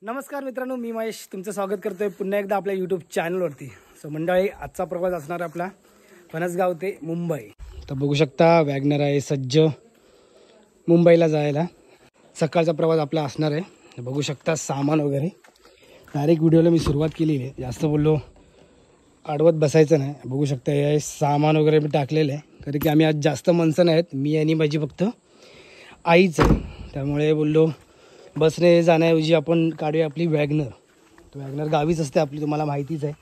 नमस्कार मित्रांनो, मी महेश तुमचं स्वागत करतोय पुन्हा एकदा आपल्या यूट्यूब चॅनलवरती. सो मंडळी, आजचा प्रवास असणार आपला फणसगाव ते मुंबई. तर बघू शकता वॅगनर आहे सज्ज मुंबईला जायला. सकाळचा प्रवास आपला असणार आहे. बघू शकता सामान वगैरे. डायरेक्ट व्हिडिओला मी सुरुवात केली आहे, जास्त बोललो आडवत बसायचं नाही. बघू शकता हे सामान वगैरे मी टाकलेलं आहे, कारण की आम्ही आज जास्त माणसं नाहीत, मी आणि माझी फक्त आईच आहे. त्यामुळे बोललो बसने जाण्याऐवजी आपण काढूया आपली वॅगनर. तो वॅगनर गावीच असते आपली, तुम्हाला माहितीच आहे.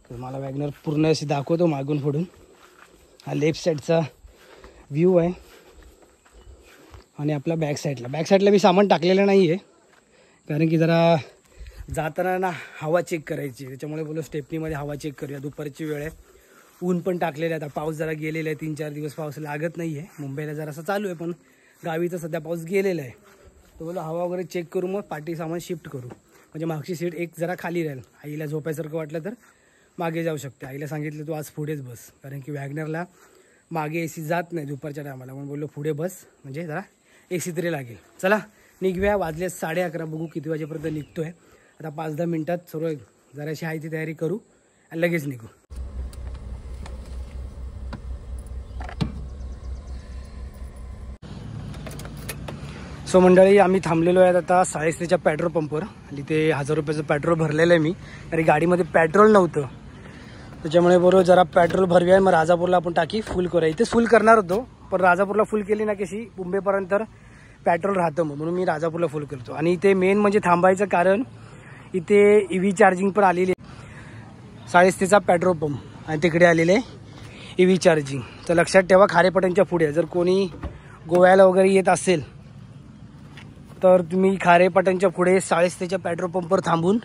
तर मला वॅगनर पूर्ण अशी दाखवतो मागून पुढून. हा लेफ्ट साईडचा व्ह्यू आहे आणि आपला बॅक साईडला मी सामान टाकलेलं नाही आहे, कारण की जरा जाताना ना हवा चेक करायची. त्याच्यामुळे बोलो स्टेपनीमध्ये हवा चेक करूया. दुपारची वेळ आहे, ऊन पण टाकलेलं आहे. आता पाऊस जरा गेलेला आहे, 3-4 दिवस पाऊस लागत नाही आहे. मुंबईला जरासा चालू आहे, पण गावीचं सध्या पाऊस गेलेला आहे. तर बोलो हवा वगैरे चेक करू, मग पाठी सामान शिफ्ट करू. म्हणजे मागची सीट एक जरा खाली राहील. आईला झोपायसारखं वाटलं तर मागे जाऊ शकते. आईला सांगितलं तू आज पुढेच बस, कारण की वॅगनरला मागे AC जात नाही दुपारच्या टायमाला. म्हणून बोललो पुढे बस, म्हणजे जरा AC तरी लागेल. चला निघूया. वाजले 11:30. बघू किती वाजेपर्यंत निघतो आहे. आता 5-10 मिनटात सर्व जराशी आहे ती तयारी करू आणि लगेच निघू. सो मंडळी, आम्ही थांबलेलो आहेत आता साळेस्तेच्या पेट्रोल पंपवर. आणि ते 1000 रुपयाचं पेट्रोल भरलेलं आहे मी, तरी गाडीमध्ये पेट्रोल नव्हतं. त्याच्यामुळे बरोबर जरा पेट्रोल भरूया, मग राजापूरला आपण टाकी फुल करूया. इथे फुल करणार होतो, पण राजापूरला फुल केली ना कशी मुंबईपर्यंत पेट्रोल राहतं, म्हणून मी राजापूरला फुल करतो. आणि इथे मेन म्हणजे थांबायचं कारण इथे EV चार्जिंग पण आलेली आहे. साळेस्तेचा पेट्रोल पंप आणि तिकडे आलेले EV चार्जिंग. तर लक्षात ठेवा, खारेपाटणच्या पुढे जर कोणी गोव्याला वगैरे येत असेल तर तुम्ही खारेपाटणच्या पुढे साळेस्तेच्या पेट्रोल पंपवर थांबून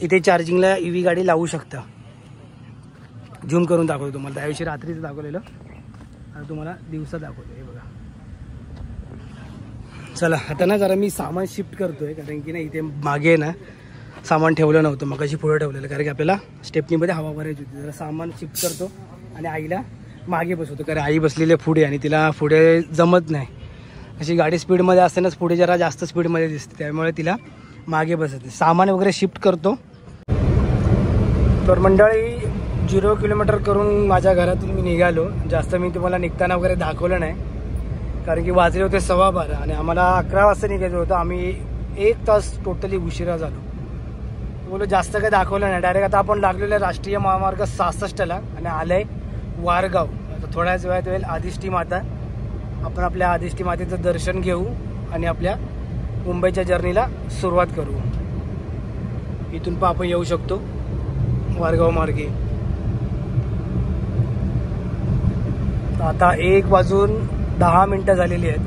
इथे चार्जिंगला EV गाडी लावू शकता. झूम करून दाखवतो तुम्हाला. त्याविषयी रात्रीचं दाखवलेलं, आता तुम्हाला दिवसा दाखवतो. हे बघा. चला आता ना जरा मी सामान शिफ्ट करतोय, कारण की ना इथे मागे ना सामान ठेवलं नव्हतं, मगाशी पुढे ठेवलेलं, कारण की आपल्याला स्टेपनीमध्ये हवा भरायची होती. जरा सामान शिफ्ट करतो आणि आईला मागे बसवतो, कारण आई बसलेली आहे पुढे आणि तिला पुढे जमत नाही. अशी गाडी स्पीडमध्ये असतानाच पुढे जरा जास्त स्पीडमध्ये दिसते, त्यामुळे तिला मागे बसते. सामान वगैरे शिफ्ट करतो. तर मंडळी 0 किलोमीटर करून माझ्या घरातून मी निघालो. जास्त मी तुम्हाला निघताना वगैरे दाखवलं नाही, कारण की वाजले होते 12:15 आणि आम्हाला 11 वाजता निघायचं होतं. आम्ही 1 तास टोटली उशिरा झालो. बोलो जास्त काही दाखवलं नाही. डायरेक्ट आता आपण लागलेलो आहे राष्ट्रीय महामार्ग 66ला आणि आलंय वारगाव. आता थोड्याच वेळात होईल आदिष्टी माता. आपण आपल्या आदिष्टी मातेचं दर्शन घेऊ आणि आपल्या मुंबईच्या जर्नीला सुरुवात करू. इथून पण आपण येऊ शकतो वारगाव मार्गे. आता 1:10 झालेली आहेत,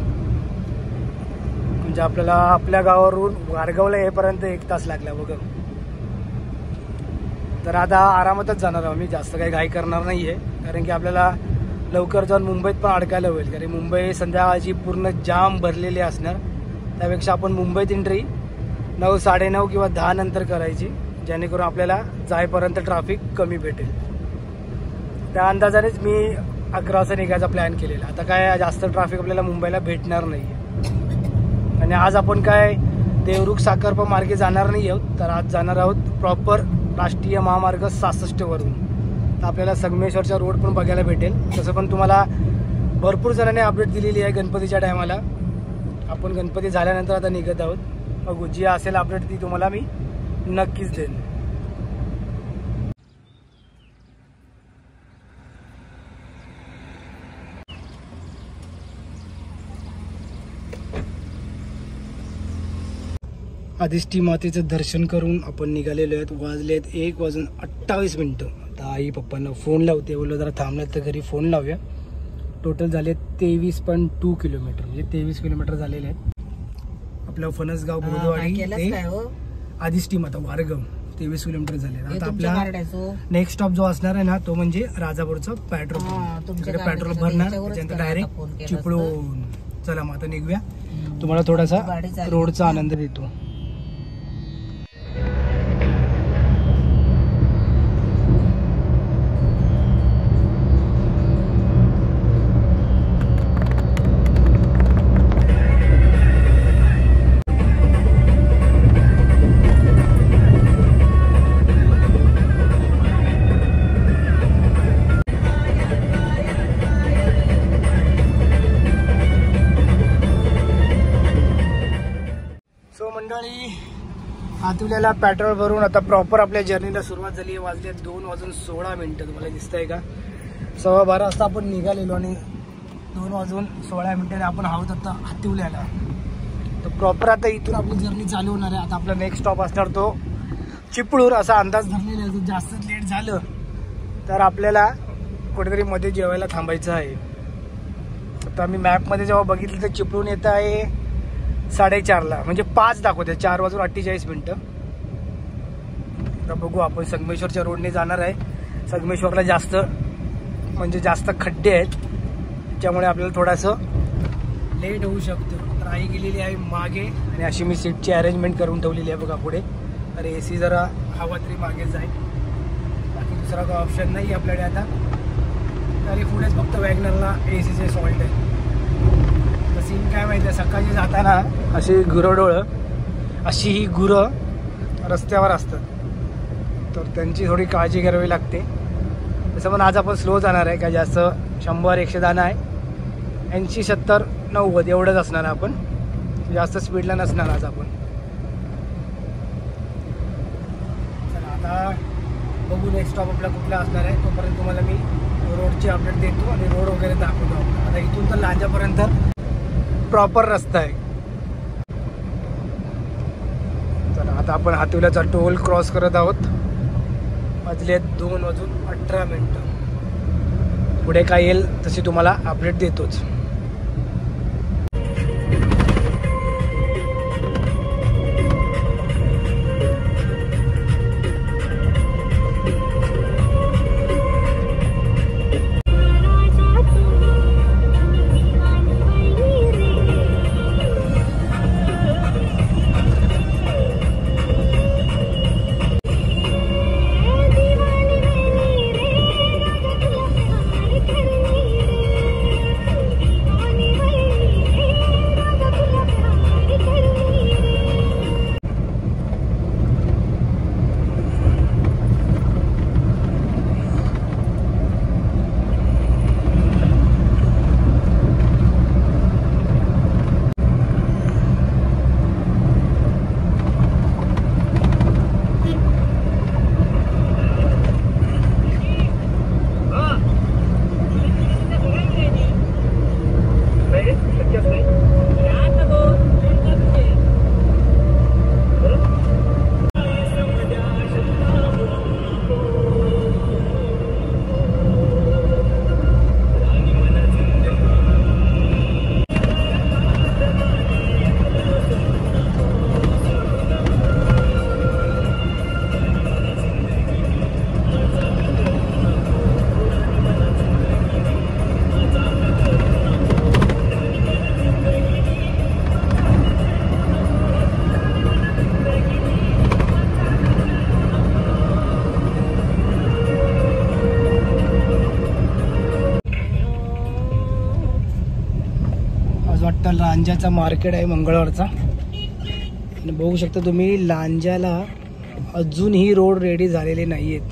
म्हणजे आपल्याला आपल्या गावावरून वारगावला येईपर्यंत 1 तास लागला बघा. तर आता आरामातच जाणार आहोत. मी जास्त काही घाई करणार नाही आहे, कारण की आपल्याला लवकर जाऊन मुंबईत पण अडकायला होईल, कारण मुंबई संध्याकाळची पूर्ण जाम भरलेली असणार. त्यापेक्षा आपण मुंबईत एंट्री 9, 9:30 किंवा 10 नंतर करायची, जेणेकरून आपल्याला जाईपर्यंत ट्रॅफिक कमी भेटेल. त्या अंदाजानेच मी 11 वाजता निघायचा प्लॅन केलेला. आता काय जास्त ट्रॅफिक आपल्याला मुंबईला भेटणार नाही आहे. आणि आज आपण काय देवरुख साखरपा मार्गे जाणार नाही आहोत, तर आज जाणार आहोत प्रॉपर राष्ट्रीय महामार्ग 66 वरून. तर आपल्याला संगमेश्वरचा रोड पण बघायला भेटेल. तसं पण तुम्हाला भरपूर जणांनी अपडेट दिलेली आहे गणपतीच्या टायमाला. आपण गणपती झाल्यानंतर आता निघत आहोत. बघू, जी असेल अपडेट ती तुम्हाला मी नक्कीच देईन. आदिष्टी मातेचं दर्शन करून आपण निघालेलो आहेत. वाजलेत 1:28. आता आई पप्पांना फोन लावते. बोललो जरा थांबल्यात तर घरी फोन लावूया. टोटल झाले 23.2 किलोमीटर, म्हणजे 23 किलोमीटर झालेले आहेत. आपलं फणसगाव बोधवाडी ते आदिष्टी माता वारगाव 23 किलोमीटर झाले. आता आपला नेक्स्ट स्टॉप जो असणार आहे ना, तो म्हणजे राजापूरचा पेट्रोल पंप. पेट्रोल भरणार, त्याच्यानंतर डायरेक्ट चिपळूण. चला मग आता निघूया. तुम्हाला थोडासा रोडचा आनंद देतो. सो मंडळी हातुल्याला पेट्रोल भरून आता प्रॉपर आपल्या जर्नीला सुरुवात झाली आहे. वाजले 2:16. तुम्हाला दिसतंय का? 12:15 वाजता आपण निघालेलो आणि 2:16 आपण आहोत आता हातुल्याला. तर प्रॉपर आता इथून आपली जर्नी चालू होणार आहे. आता आपला नेक्स्ट स्टॉप असणार तो चिपळूण असा अंदाज धरलेला आहे. जर जास्त लेट झालं तर आपल्याला कुठेतरी मध्ये जेवायला थांबायचं आहे. आता आम्ही मॅपमध्ये जेव्हा बघितलं तर चिपळूण येतं आहे 4:30ला, म्हणजे 5 दाखवते, 4:48. तर बघू आपण संगमेश्वरच्या रोडने जाणार आहे. संगमेश्वरला जास्त खड्डे आहेत, त्यामुळे आपल्याला थोडंसं लेट होऊ शकतो. तर आई गेलेली आहे मागे आणि अशी मी सीटची अरेंजमेंट करून ठेवलेली आहे बघा पुढे. तर AC जरा हवा तरी मागे जाईल, बाकी दुसरा काही ऑप्शन नाही आपल्याकडे आता. तरी पुढेच फक्त वॅगनरला ACचे सॉल्ट आहे. तर सीन काय माहिती आहे, सकाळची जाताना अशी अशी ही गुरं रस्त्यावर असतात, तर त्यांची थोडी काळजी घ्यावी लागते. तसं पण आज आपण स्लो जाणार आहे, काय जास्त 100-100 जाणं आहे. 80, 70, 90 एवढंच असणार आहे. आपण जास्त स्पीडला नसणार आज आपण. चला आता बघू नेक्स्ट स्टॉप आपला कुठला असणार आहे. तोपर्यंत तुम्हाला मी रोडची अपडेट देतो आणि रोड वगैरे दाखवतो. आता इथून तर लांजापर्यंत प्रॉपर रस्ता आहे. चला आता आपण हातुल्याचा टोल क्रॉस करत आहोत. वाजले 2:18. पुढे काय येईल तशी तुम्हाला अपडेट देतोच. लांजाचा मार्केट आहे मंगळवारचा, आणि बघू शकता तुम्ही लांजाला अजूनही रोड रेडी झालेले नाही आहेत.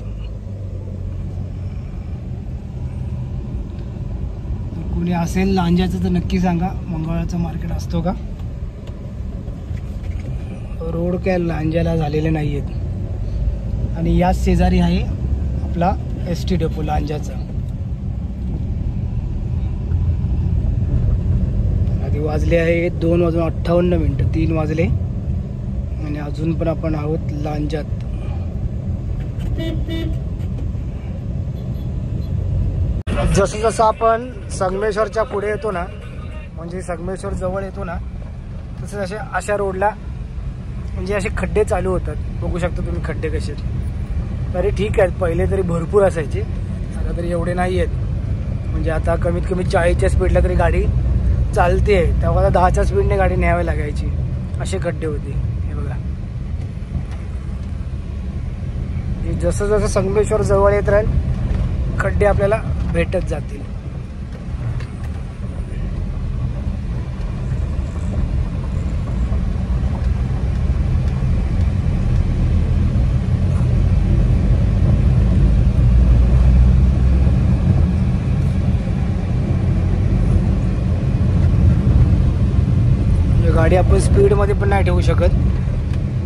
कोणी असेल लांजाचं तर नक्की सांगा, मंगळवारचा मार्केट असतो का? रोड काय लांजाला झालेले नाही आहेत. आणि याच शेजारी आहे आपला ST डेपो लांजाचा. वाजले आहे 2:58. 3 वाजले आणि अजून पण आपण आहोत लांजात. जसं जसं आपण संगमेश्वरच्या पुढे येतो ना, म्हणजे संगमेश्वर जवळ येतो ना, तसं तसे अशा रोडला म्हणजे असे खड्डे चालू होतात. बघू शकता तुम्ही खड्डे कसे. तरी ठीक आहेत, पहिले तरी भरपूर असायचे, आता तरी एवढे नाही आहेत. म्हणजे आता कमीत कमी 40च्या स्पीडला तरी गाडी चालते. तेव्हा 10च्या स्पीडने गाडी न्यावी लागायची, असे खड्डे होते. हे बघा, जसं जसं संगमेश्वर जवळ येत राहील खड्डे आपल्याला भेटत जातील. गाडी आपण स्पीडमध्ये पण नाही ठेवू शकत,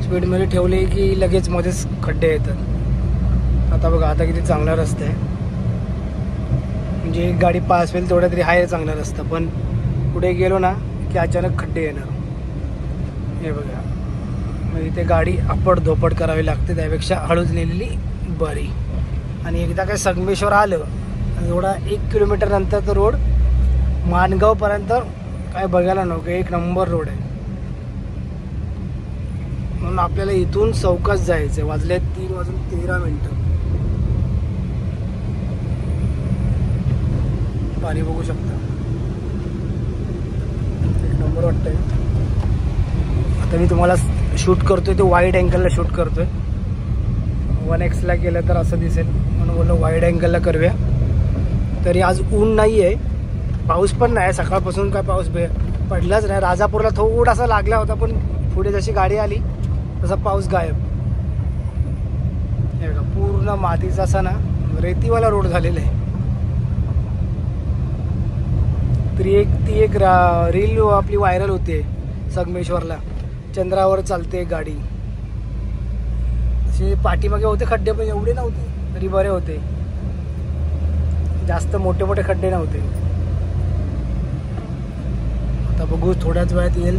स्पीडमध्ये ठेवले की लगेच मध्येच खड्डे येतात. आता बघा आता किती चांगला रस्ता आहे, म्हणजे एक गाडी पास होईल तेवढा तरी आहे चांगला रस्ता, पण पुढे गेलो ना की अचानक खड्डे येणार. हे बघा मग इथे गाडी आपट धोपट करावी लागते, त्यापेक्षा हळूच नेलेली बरी. आणि एकदा काय संगमेश्वर आलं एवढा 1 किलोमीटर नंतर तर रोड माणगावपर्यंत काय बघायला नको, एक नंबर रोड आहे. म्हणून आपल्याला इथून सावकाश जायचं. वाजले 3:13. पाणी बघू शकता, एक नंबर वाटतंय. आता मी तुम्हाला शूट करतोय तो वाईड अँगलला शूट करतोय. 1x ला केलं तर असं दिसेल, म्हणून बोललो वाईड अँगलला करूया. तरी आज ऊन नाही आहे, पाऊस पण नाही, सकाळपासून काय पाऊस पडलाच नाही. राजापूरला थोडासा लागला होता, पण पुढे जशी गाडी आली तसा पाऊस गायब. हे बघा पूर्ण मातीचा असा ना रेतीवाला रोड झालेला आहे. तरी ती एक रील आपली व्हायरल होते संगमेश्वरला, चंद्रावर चालते गाडी. असे पाठीमागे होते खड्डे, पण एवढे नव्हते, तरी बरे होते, जास्त मोठे मोठे खड्डे नव्हते. आता बघू थोड्याच वेळात येईल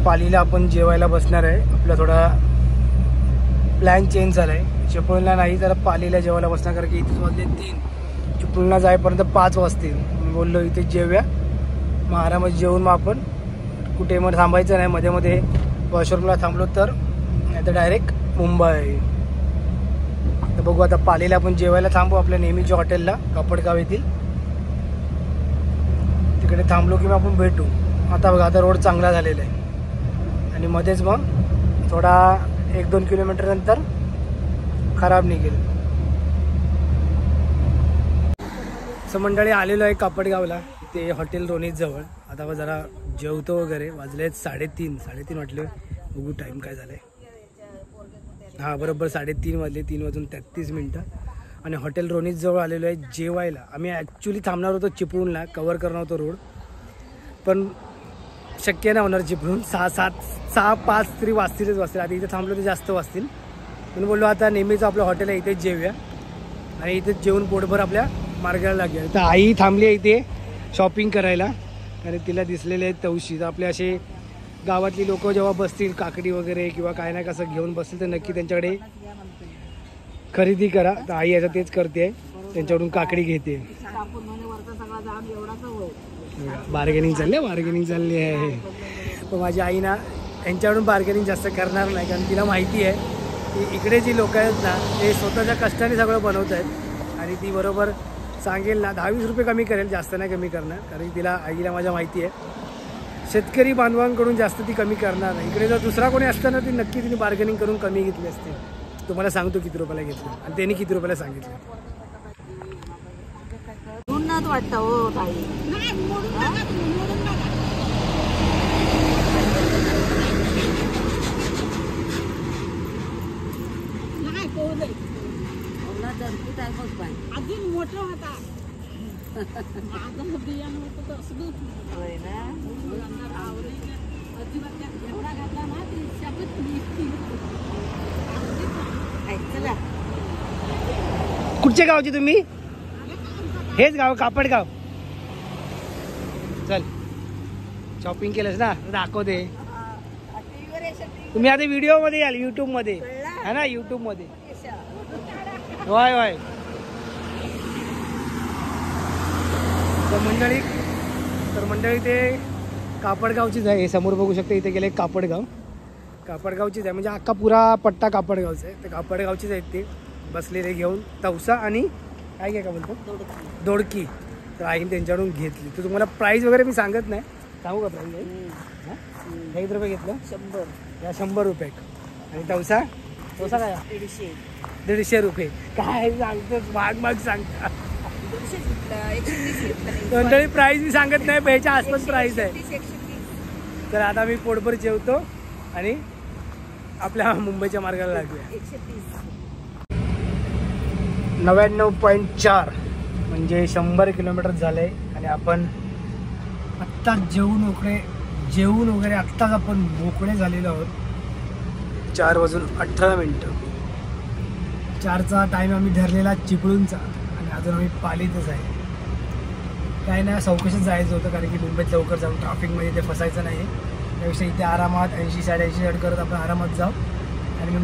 पालीला आपण जेवायला बसणार आहे. आपला थोडा प्लॅन चेंज झाला आहे, चिपळूणला नाही तर पालीला जेवायला बसणार, कारण की इथेच वाजले 3, चिपळूणला जाईपर्यंत 5 वाजतील. बोललो इथे जेवूया, मग आरामात जेवून मग आपण कुठे मग थांबायचं नाही, मध्ये मध्ये वॉशरूमला थांबलो तर, नाही तर डायरेक्ट मुंबई. तर बघू आता पालीला आपण जेवायला थांबू आपल्या नेहमीच्या हॉटेलला कापडगाव येथील, तिकडे थांबलो की मग आपण भेटू. आता बघा आता रोड चांगला झालेला आहे, आणि मध्येच मग थोडा 1-2 किलोमीटर नंतर खराब निघेल. असं मंडळी आलेलो आहे कापडगावला, ते हॉटेल रोनीत जवळ. आता जरा जेवतो वगैरे, वाजले 3:30 वाटले. बघू टाईम काय झालाय. हां बरोबर 3:30 वाजले, 3:33. आणि हॉटेल रोनीत जवळ आलेलो आहे जेवायला. आम्ही ॲक्च्युली थांबणार होतो चिपळूणला, कवर करणार होतो रोड, पण शक्य नाही होणार. चिपळूण 6-5 तरी वाजतीलच आता इथे थांबलो तर जास्त वाजतील, म्हणून बोललो आता नेहमीच आपलं हॉटेल आहे इथेच जेवूया, आणि इथेच जेवून पोटभर आपल्या मार्गाला लागेल. तर आई थांबली आहे इथे शॉपिंग करायला, आणि तिला दिसलेले आहेत तवशी. तर आपले असे गावातली लोक जेव्हा बसतील काकडी वगैरे किंवा काय ना कसं घेऊन बसतील तर नक्की त्यांच्याकडे खरेदी करा. तर आई याचं तेच करते, त्यांच्याकडून काकडी घेते. बार्गेनिंग चालली आहे. पण माझी आई ना यांच्याकडून बार्गेनिंग जास्त करणार नाही, कारण तिला माहिती आहे की इकडे जी लोक आहेत ना ते स्वतःच्या कष्टाने सगळं बनवत आहेत, आणि ती बरोबर सांगेल ना 10-20 रुपये कमी करेल, जास्त नाही कमी करणार, कारण तिला आईला माझ्या माहिती आहे शेतकरी बांधवांकडून जास्त ती कमी करणार नाही. इकडे जर दुसरा कोणी असतं ना ती नक्की तिने बार्गेनिंग करून कमी घेतली असते. तुम्हाला सांगतो किती रुपयाला घेतलं आणि त्यांनी किती रुपयाला सांगितलं. वाटतं हो ताई, अजून मोठा होता. कुठच्या गावचे तुम्ही? हेच गाव कापडगाव. चल शॉपिंग केलंस ना, दाखवते. तुम्ही आता व्हिडिओ मध्ये याल, युट्यूब मध्ये है ना, युट्यूब मध्ये. होय तर मंडळी ते कापडगावचीच आहे. समोर बघू शकता इथे गेले कापडगावचीच आहे, म्हणजे अख्खा पुरा पट्टा कापडगावचा आहे. ते कापडगावचीच आहेत ते बसलेले घेऊन. तवसा आणि काय काय का बोलतो दोडकी. तर आईने त्यांच्याकडून घेतली. तर तुम्हाला प्राईस वगैरे मी सांगत नाही, सांगू का प्राईस? किती रुपये घेतलं? 100. या 100 रुपये. आणि तवसा काय? 150 रुपये. काय सांगतो भाग सांगता. मंडळी प्राईस मी सांगत नाही, ह्याच्या आसपास प्राईस आहे. तर आता मी पोटभर जेवतो आणि आपल्या मुंबईच्या मार्गाला लागूया. 99.4 म्हणजे 100 किलोमीटर झाले, आणि आपण आत्ता जेवून उकडे जेवून वगैरे आत्ताच आपण मोकळे झालेलो आहोत. 4:18. 4चा टाईम आम्ही धरलेला चिपळूणचा आणि अजून आम्ही पालीतच आहे. काय नाही, चौकशीच जायचं होतं कारण की मुंबईत लवकर जाऊन ट्रॅफिकमध्ये ते फसायचं नाही. त्यापेक्षा इथे आरामात 80-87 करत आपण आरामात जाऊ आणि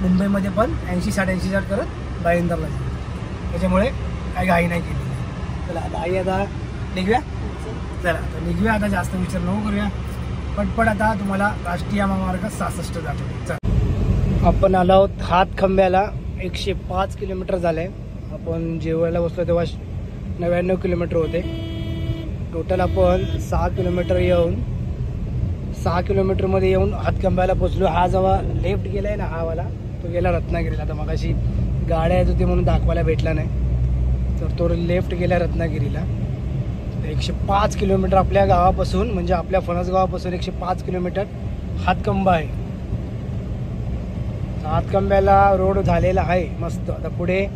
मुंबईमध्ये पण 80-87 करत भाईंदरला जाऊ. त्याच्यामुळे काही घाई नाही केली. चला आता आता निघूया. चला आता निघूया. आता जास्त विचार नको करूया. पटपट आता तुम्हाला राष्ट्रीय महामार्ग 66 जातो. चला आपण आलो आहोत हातखंब्याला. 105 किलोमीटर झालं आहे. आपण जेवायला बसलो तेव्हा 99 किलोमीटर होते. टोटल आपण 6 किलोमीटर येऊन 6 किलोमीटरमध्ये येऊन हातखंब्याला पोचलो. हा जेव्हा लेफ्ट गेलाय ना हा वाला, तो गेला रत्नागिरीला. आता मगाशी गाड्या येत होती म्हणून दाखवायला भेटला नाही, तर तो लेफ्ट गेला रत्नागिरीला. 105 किलोमीटर आपल्या गावापासून, म्हणजे आपल्या फणस गावापासून 105 किलोमीटर हातखंबा आहे. हातखंब्याला रोड झालेला आहे मस्त. आता पुढे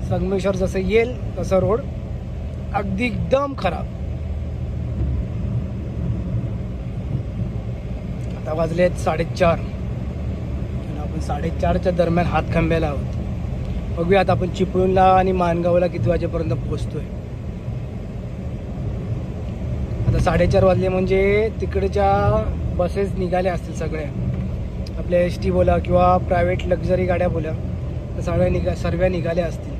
संगमेश्वर जसं येईल तसं रोड अगदी एकदम खराब. आता वाजलेत 4:30 आणि आपण 4:30च्या दरम्यान हातखंब्याला आहोत. बघूया आता आपण चिपळूणला आणि माणगावला किती वाजेपर्यंत पोहोचतोय. आता 4:30 वाजले म्हणजे तिकडच्या बसेस निघाल्या असतील सगळ्या. आपल्या ST बोला किंवा प्रायव्हेट लक्झरी गाड्या बोला, तर सर्व निघाल्या असतील.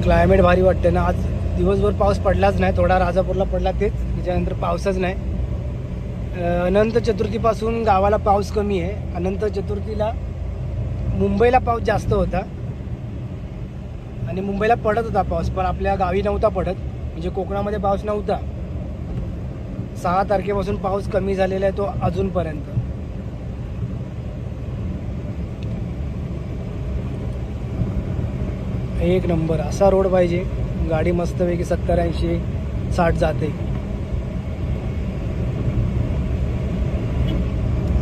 क्लायमेट भारी वाटते ना. आज दिवसभर पाऊस पडलाच नाही, थोडा राजापूरला पडला तेच, त्याच्यानंतर पाऊसच नाही. अनंत चतुर्थीपासून गावाला पाऊस कमी आहे. अनंत चतुर्थीला मुंबईला पाऊस जास्त होता आणि मुंबईला पडत होता पाऊस, पण आपल्या गावी नव्हता पडत, म्हणजे कोकणामध्ये पाऊस नव्हता. 6 तारखेपासून पाऊस कमी झालेला आहे तो अजूनपर्यंत. एक नंबर असा रोड पाहिजे, गाडी मस्तपैकी 70-80-60 जाते.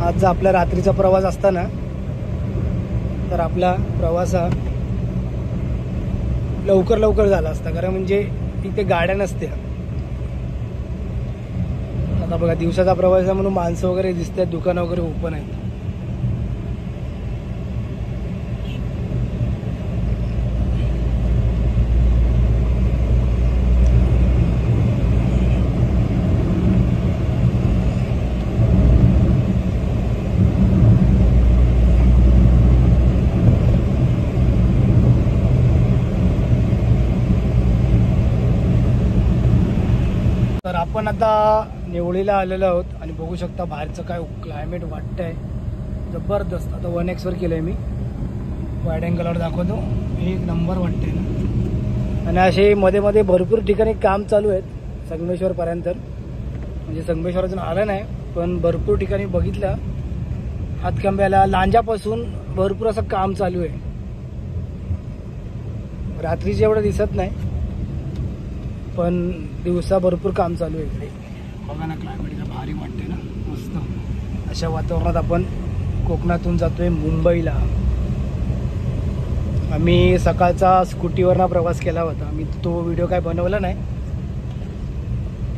आज जर आपला रात्रीचा प्रवास असता ना, तर आपला प्रवास हा लवकर झाला असता, कारण म्हणजे इथे गाड्या नसत्या. आता बघा दिवसाचा प्रवास आहे म्हणून माणसं वगैरे दिसतात, दुकानं वगैरे ओपन आहेत. तर आपण आता नेवळीला आलेलो आहोत आणि बघू शकता बाहेरचं काय क्लायमेट वाटतंय जबरदस्त. आता 1x वर केलंय मी, वाईड अँगलवर दाखवतो. एक नंबर वाटतंय ना. आणि असे मध्ये मध्ये भरपूर ठिकाणी काम चालू आहेत संगमेश्वरपर्यंत, म्हणजे संगमेश्वर अजून आलं नाही पण भरपूर ठिकाणी बघितलं. हातखंब्याला लांजापासून भरपूर असं काम चालू आहे. रात्रीचे एवढं दिसत नाही पण दिवसा भरपूर काम चालू आहे इकडे. बघा ना क्लायमेट भारी वाटते ना, मस्त. अशा वातावरणात आपण कोकणातून जातोय मुंबईला. आम्ही सकाळचा स्कूटीवरनं प्रवास केला होता. मी तो व्हिडिओ काय बनवला नाही,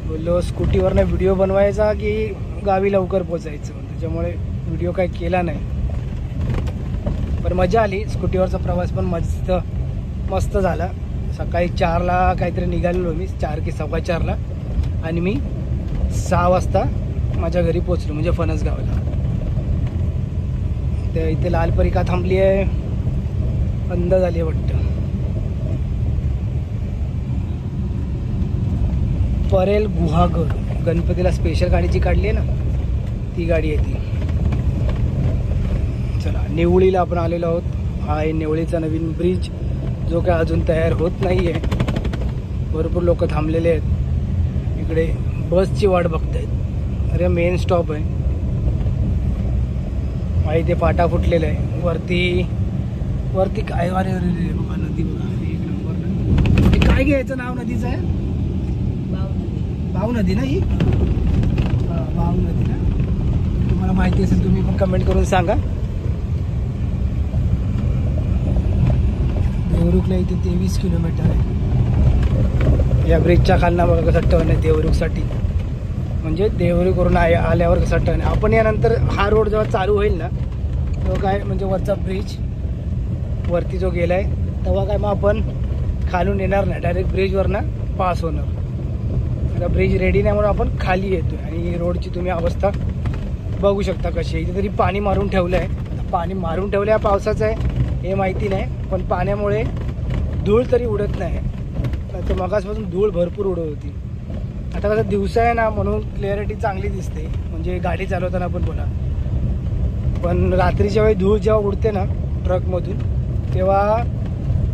बोललो स्कूटीवरनं व्हिडिओ बनवायचा की गावी लवकर पोचायचं, त्याच्यामुळे व्हिडिओ काय केला नाही. पण मजा आली. स्कूटीवरचा प्रवास पण मस्त झाला. सकाळी 4ला काहीतरी निघालेलो मी, 4 की 4:15ला, आणि मी 6 वाजता माझ्या घरी पोचलो, म्हणजे फणसगावला. तर इथे लालपरी का थांबली आहे, बंद झाली आहे वाटतं. परेल गुहागर गणपतीला स्पेशल गाडी जी काढली आहे ना, ती गाडी आहे ती. चला नेवळीला आपण आलेलो आहोत. हा आहे नेवळीचा नवीन ब्रिज, जो काय अजून तयार होत नाही आहे. भरपूर लोक थांबलेले आहेत इकडे, बसची वाट बघतायत. अरे मेन स्टॉप आहे. आणि ते फाटा फुटलेला आहे. वरती काय, अरे बघा नदी, बघा एक नंबर. काय घ्यायचं नाव नदीचं आहे? भाऊ नदी ना ही. भाऊ नदी ना. तुम्हाला माहिती असेल तुम्ही पण कमेंट करून सांगा. देवरुखला इथे 23 किलोमीटर आहे. या ब्रिजच्या खालना बघा कसा टर्न आहे देवरुखसाठी, म्हणजे देवरुखवरून आल्यावर कसा टर्न आहे. आपण यानंतर हा रोड जेव्हा चालू होईल ना तेव्हा काय म्हणजे वरचा ब्रिज वरती जो गेला आहे तेव्हा काय मग आपण खालून येणार नाही, डायरेक्ट ब्रिजवरनं पास होणार. आता ब्रिज रेडी नाही म्हणून आपण खाली येतो आहे. आणि रोडची तुम्ही अवस्था बघू शकता कशी आहे. इथे तरी पाणी मारून ठेवलं आहे. पाणी मारून ठेवलं आहे पावसाचं आहे हे माहिती नाही, पण पाण्यामुळे धूळ तरी उडत नाही. तर मगासपासून धूळ भरपूर उडत होती. आता कसं दिवसा आहे ना म्हणून क्लिअरिटी चांगली दिसते, म्हणजे गाडी चालवताना पण बोला. पण रात्रीच्या वेळी धूळ जेव्हा उडते ना ट्रकमधून तेव्हा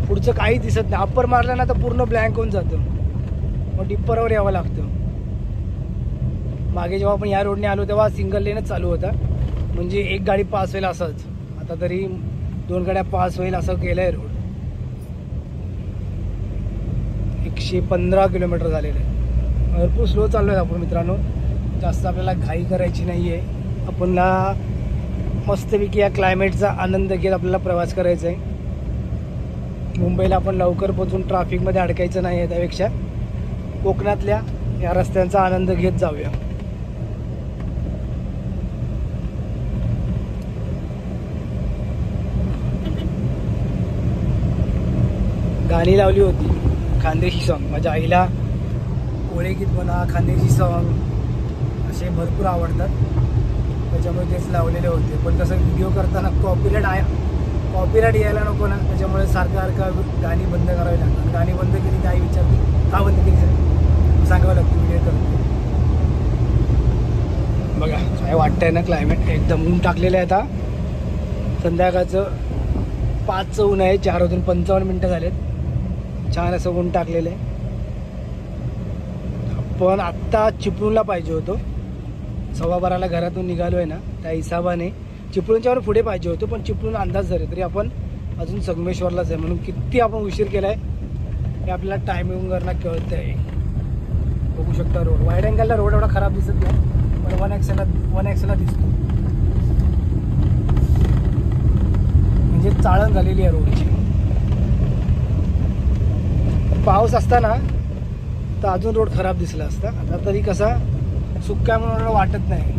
पुढचं काहीच दिसत नाही. अप्पर मारलं ना तर पूर्ण ब्लँक होऊन जातं, मग डिप्परवर यावं लागतं. मागे जेव्हा आपण या रोडने आलो तेव्हा सिंगल लेनच चालू होता, म्हणजे एक गाडी पास होईल असंच. आता तरी 2 गाड्या पास होईल असं केलं आहे रोड. 115 किलोमीटर झालेलं आहे. भरपूर स्लो चाललो आहे आपण मित्रांनो. जास्त आपल्याला घाई करायची नाही आहे. आपणला मस्तपैकी या क्लायमेटचा आनंद घेत आपल्याला प्रवास करायचा आहे. मुंबईला आपण लवकर पोहोचून ट्रॅफिकमध्ये अडकायचं नाही आहे, त्यापेक्षा कोकणातल्या या रस्त्यांचा आनंद घेत जाऊया. गाणी लावली होती खानदेशी सॉन्ग. माझ्या आईला कोळी गीत म्हणा, खानदेशी सॉन्ग असे भरपूर आवडतात, त्याच्यामुळे तेच लावलेले होते. पण तसं व्हिडिओ करताना कॉपीराईट यायला नको ना, त्याच्यामुळे सारखं गाणी बंद करावी लागतात. गाणी बंद केली तर आई विचारते का बंद केली सर, सांगावं लागतं व्हिडिओ करतो. बघा काय वाटतंय ना क्लायमेट. एकदम ऊन टाकलेलं आहे. आता संध्याकाळचं 5चं ऊन आहे. 4 वाजून 55 मिनटं झालेत. छान असं ऊन टाकलेलं आहे. पण आत्ता चिपळूणला पाहिजे होतो. 12:15ला घरातून निघालो आहे ना, त्या हिसाबाने चिपळूणच्यावर पुढे पाहिजे होतो, पण चिपळूण अंदाज झाले तरी आपण अजून संगमेश्वरलाच आहे. म्हणून किती आपण उशीर केला आहे हे आपल्याला टायमिंगवरनं कळतं आहे. बघू शकता रोड वाईड अँगलला रोड एवढा खराब दिसत नाही, पण 1x ला दिसतो. म्हणजे चाळण झालेली आहे रोडची. पाऊस असताना तर अजून रोड खराब दिसला असता. आता तरी कसा सुक्का म्हणून वाटत नाही.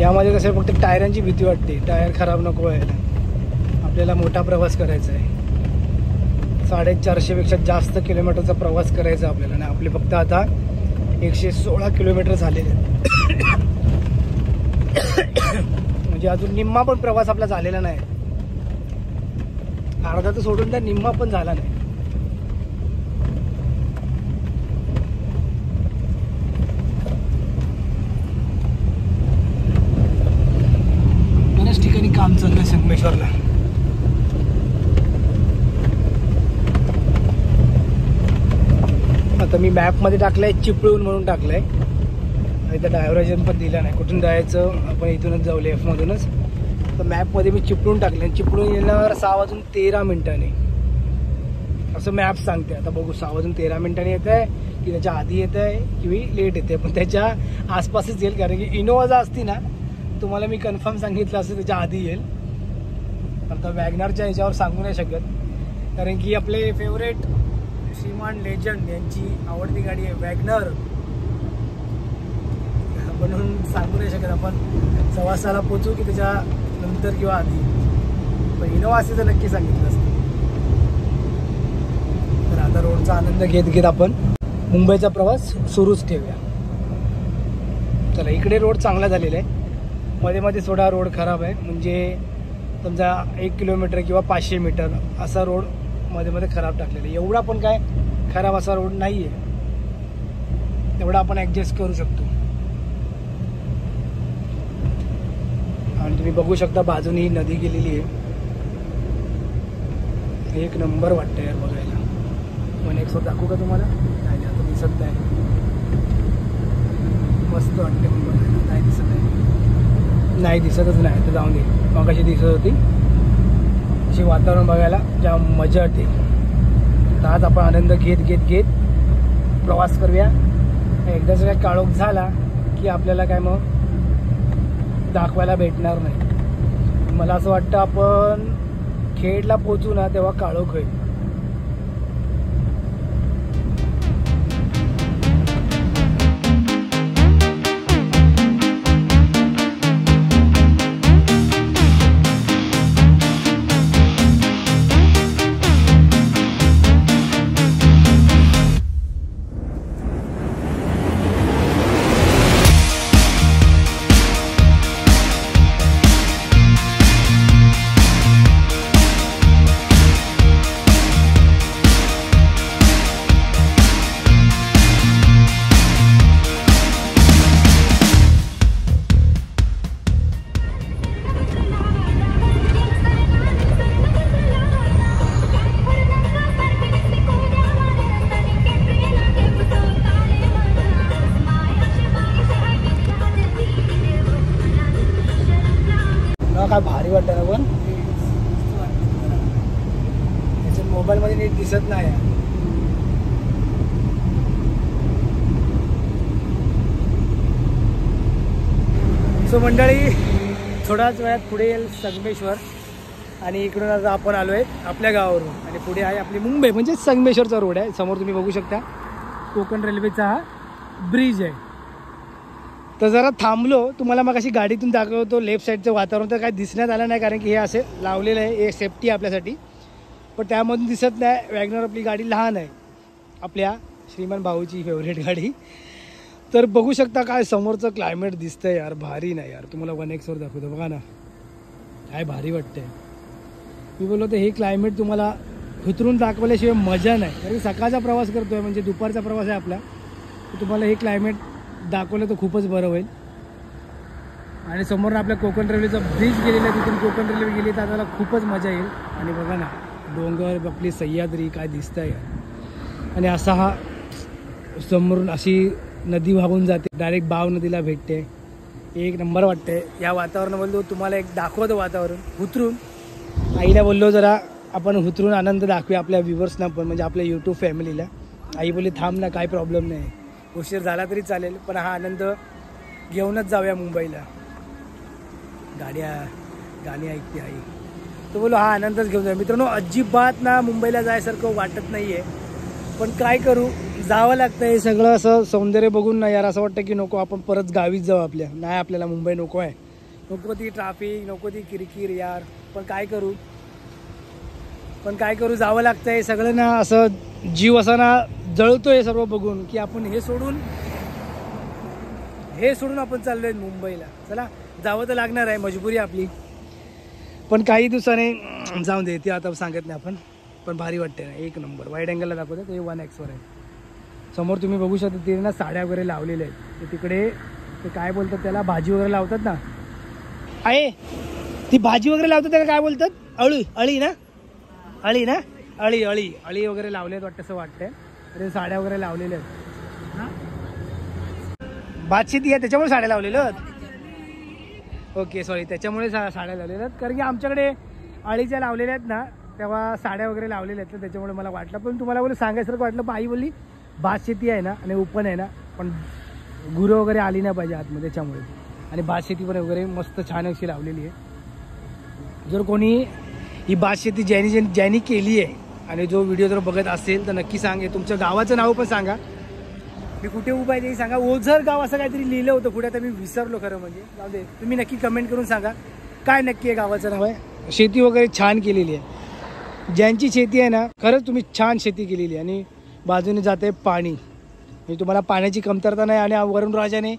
यामध्ये कसं फक्त टायरांची भीती वाटते, टायर खराब नको व्हायला. आपल्याला मोठा प्रवास करायचा आहे. 450 पेक्षा जास्त किलोमीटरचा प्रवास करायचा आपल्याला. आणि आपले फक्त आता 116 किलोमीटर झालेले आहेत. म्हणजे अजून निम्मा पण प्रवास आपला झालेला नाही. अर्धा तर सोडून त्या निम्मा पण झाला नाही. बऱ्याच ठिकाणी काम चालू आहे संगमेश्वरला. आता मी मॅपमध्ये टाकलंय चिपळूण म्हणून टाकलंय. इथं डायव्हर्जन पण दिलं नाही, कुठून जायचं आपण इथूनच जाऊ लेफ्टमधूनच. तर मॅपमध्ये मी चिपळूण टाकलं. चिपळूण येणार 6:13 असं मॅप सांगते. आता बघू 6:13 येत आहे की त्याच्या आधी येत आहे की लेट येते, पण त्याच्या आसपासच येईल. कारण की इनोवा जर असती ना तुम्हाला मी कन्फर्म सांगितलं असं त्याच्या आधी येईल. आता वॅगनरच्या ह्याच्यावर सांगू नाही शकत, कारण की आपले फेवरेट श्रीमान लेजंड यांची आवडती गाडी आहे वॅगनर, म्हणून सांगू नाही शकत आपण 6:15 पोचू की त्याच्या नंतर किंवा आधी. पण इनोवा असे तर नक्की सांगितलं असतं. तर आता रोडचा आनंद घेत घेत आपण मुंबईचा प्रवास सुरूच ठेवूया. चला, इकडे रोड चांगला झालेला आहे. मध्ये मध्ये थोडा रोड खराब आहे, म्हणजे समजा 1 किलोमीटर किंवा 500 मीटर असा रोड मध्ये मध्ये खराब टाकलेला आहे. एवढा पण काय खराब असा रोड नाही आहे, एवढा आपण ॲडजस्ट करू शकतो. आणि तुम्ही बघू शकता बाजूनी नदी गेलेली आहे. एक नंबर वाटतं यार बघायला. 1x दाखवू का तुम्हाला? नाही, आता दिसत नाही. मस्त वाटते पण बघायला. नाही दिसत आहे, नाही दिसतच नाही. तर जाऊन दे, मग कशी दिसत होती अशी वातावरण बघायला जाम मजा येते. तर आज आपण आनंद घेत घेत घेत प्रवास करूया एकदाच काय काळोख झाला की आपल्याला काय मग दाखवायला भेटणार नाही. मला असं वाटतं आपण खेडला पोचू ना तेव्हा काळोख होईल. काय भारी वाटतं ना पण त्याच्यात मोबाईल मध्ये नीट दिसत नाही. सो मंडळी थोड्याच वेळात पुढे येईल संगमेश्वर आणि इकडून आता आपण आलो आहे आपल्या गावावरून आणि पुढे आहे आपली मुंबई म्हणजे संगमेश्वरचा रोड आहे. समोर तुम्ही बघू शकता कोकण रेल्वेचा हा ब्रिज आहे. तर जरा थांबलो तुम्हाला मग अशी गाडीतून दाखवतो लेफ्ट साईडचं वातावरण तर काय दिसण्यात आलं नाही कारण की हे असे लावलेलं आहे हे सेफ्टी आहे आपल्यासाठी. पण त्यामधून दिसत नाही. वॅगनर आपली गाडी लहान आहे आपल्या श्रीमान भाऊची फेवरेट गाडी. तर बघू शकता काय समोरचं क्लायमेट दिसतंय यार भारी नाही यार. तुम्हाला 1x वर दाखवतो बघा ना काय भारी वाटतंय. मी बोललो तर हे क्लायमेट तुम्हाला उतरून दाखवल्याशिवाय मजा नाही. कारण सकाळचा प्रवास करतोय म्हणजे दुपारचा प्रवास आहे आपला तर तुम्हाला हे क्लायमेट दाखवलं तर खूपच बरं होईल. आणि समोर आपल्या कोकण रेल्वेचा ब्रिज गेलेला आहे तिथून कोकण रेल्वे गेली तर आपल्याला खूपच मजा येईल. आणि बघा ना डोंगर आपली सह्याद्री काय दिसतंय आणि असा हा समोरून अशी नदी वाहून जाते डायरेक्ट बाव नदीला भेटते. एक नंबर वाटते. या वातावरणामध्ये तुम्हाला एक दाखवतो वातावरण उतरून. आईला बोललो जरा आपण उतरून आनंद दाखवूया आपल्या व्ह्युअर्सना पण म्हणजे आपल्या यूट्यूब फॅमिलीला. आई बोलली थांब ना काय प्रॉब्लेम नाही उशीर झाला तरी चालेल पण हा आनंद घेऊनच जाऊया मुंबईला. गाणी ऐकते आई तो बोलो हा आनंदच घेऊन जाऊया. मित्रांनो अजिबात ना मुंबईला जायसारखं वाटत नाही आहे पण काय करू जावं लागतं. हे सगळं असं सौंदर्य बघून ना यार असं वाटतं की नको आपण परत गावीच जाऊ आपल्या. नाही आपल्याला मुंबई नको आहे. नको ती ट्रॅफिक नको ती किरकिर यार. पण काय करू जावं लागतं. हे सगळं ना असं जीव असा ना जळतोय सर्व बघून की आपण हे सोडून आपण चाललोय मुंबईला. चला जावं तर लागणार आहे मजबुरी आपली. पण काही दिवसाने जाऊन दे ते आता सांगत नाही आपण. पण भारी वाटते ना एक नंबर. वाईड अँगलला दाखवतात ते 1x वर आहे. समोर तुम्ही बघू शकता ते ना साड्या वगैरे लावलेल्या आहेत. ते तिकडे ते काय बोलतात त्याला भाजी वगैरे लावतात ना आहे ती भाजी वगैरे लावतात त्याला काय बोलतात अळी ना अळी वगैरे लावले आहेत वाटतं असं वाटतंय. अरे साड्या वगैरे लावलेल्या आहेत. भातशेती आहे त्याच्यामुळे साड्या लावलेल्या आहेत. ओके सॉरी त्याच्यामुळे साड्या लावलेल्या आहेत कारण की आमच्याकडे अळीच्या लावलेल्या आहेत ना तेव्हा साड्या वगैरे लावलेल्या आहेत त्याच्यामुळे मला वाटलं. पण तुम्हाला बोलू सांगायसारखं वाटलं पण आई बोलली भातशेती आहे ना आणि ओपन आहे ना पण गुरं वगैरे आली नाही पाहिजे आतमध्ये त्याच्यामुळे. आणि भातशेती पण वगैरे मस्त छान अशी लावलेली आहे. जर कोणी ही भातशेती ज्यांनी केली आहे आणि जो व्हिडिओ जर बघत असेल तर नक्की सांगे. तुमच्या गावाचं नाव पण सांगा. मी कुठे उभा आहे ते सांगा. ओझर गाव असं काहीतरी लिहिलं होतं पुढे आता मी विसरलो खरं म्हणजे. जाऊ दे तुम्ही नक्की कमेंट करून सांगा काय नक्की आहे गावाचं नाव आहे. शेती वगैरे छान केलेली आहे. ज्यांची शेती आहे ना खरंच तुम्ही छान शेती केलेली आहे. आणि बाजूने जाते पाणी म्हणजे तुम्हाला पाण्याची कमतरता नाही. आणि वरुण राजाने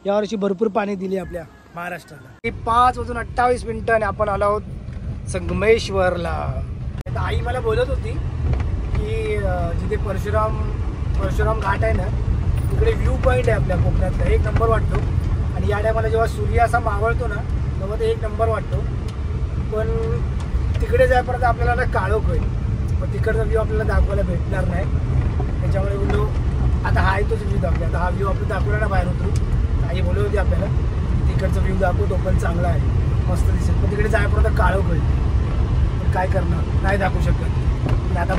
यावर्षी भरपूर पाणी दिले आपल्या महाराष्ट्राला. 5:28 आणि आपण आलो आहोत संगमेश्वरला. आई मला बोलत होती की जिथे परशुराम घाट आहे ना तिकडे व्ह्यू पॉईंट आहे आपल्या कोकणातला एक नंबर वाटतो. आणि या टायमाला जेव्हा सूर्य असा मावळतो ना तेव्हा ते एक नंबर वाटतो. पण तिकडे जायपर्यंत आपल्याला ना काळोख होईल. पण तिकडचा व्ह्यू आपल्याला दाखवायला भेटणार नाही. त्याच्यामुळे बोललो आता हा आहे तोच व्ह्यू दाखवला. आता हा व्ह्यू आपण दाखवला ना बाहेर उतरू. आई बोलत होती आपल्याला तिकडचा व्ह्यू दाखवू तो पण चांगला आहे मस्त दिसेल. पण तिकडे जायपर्यंत काळोख होईल. पण काय करणार नाही दाखवू शकत. आता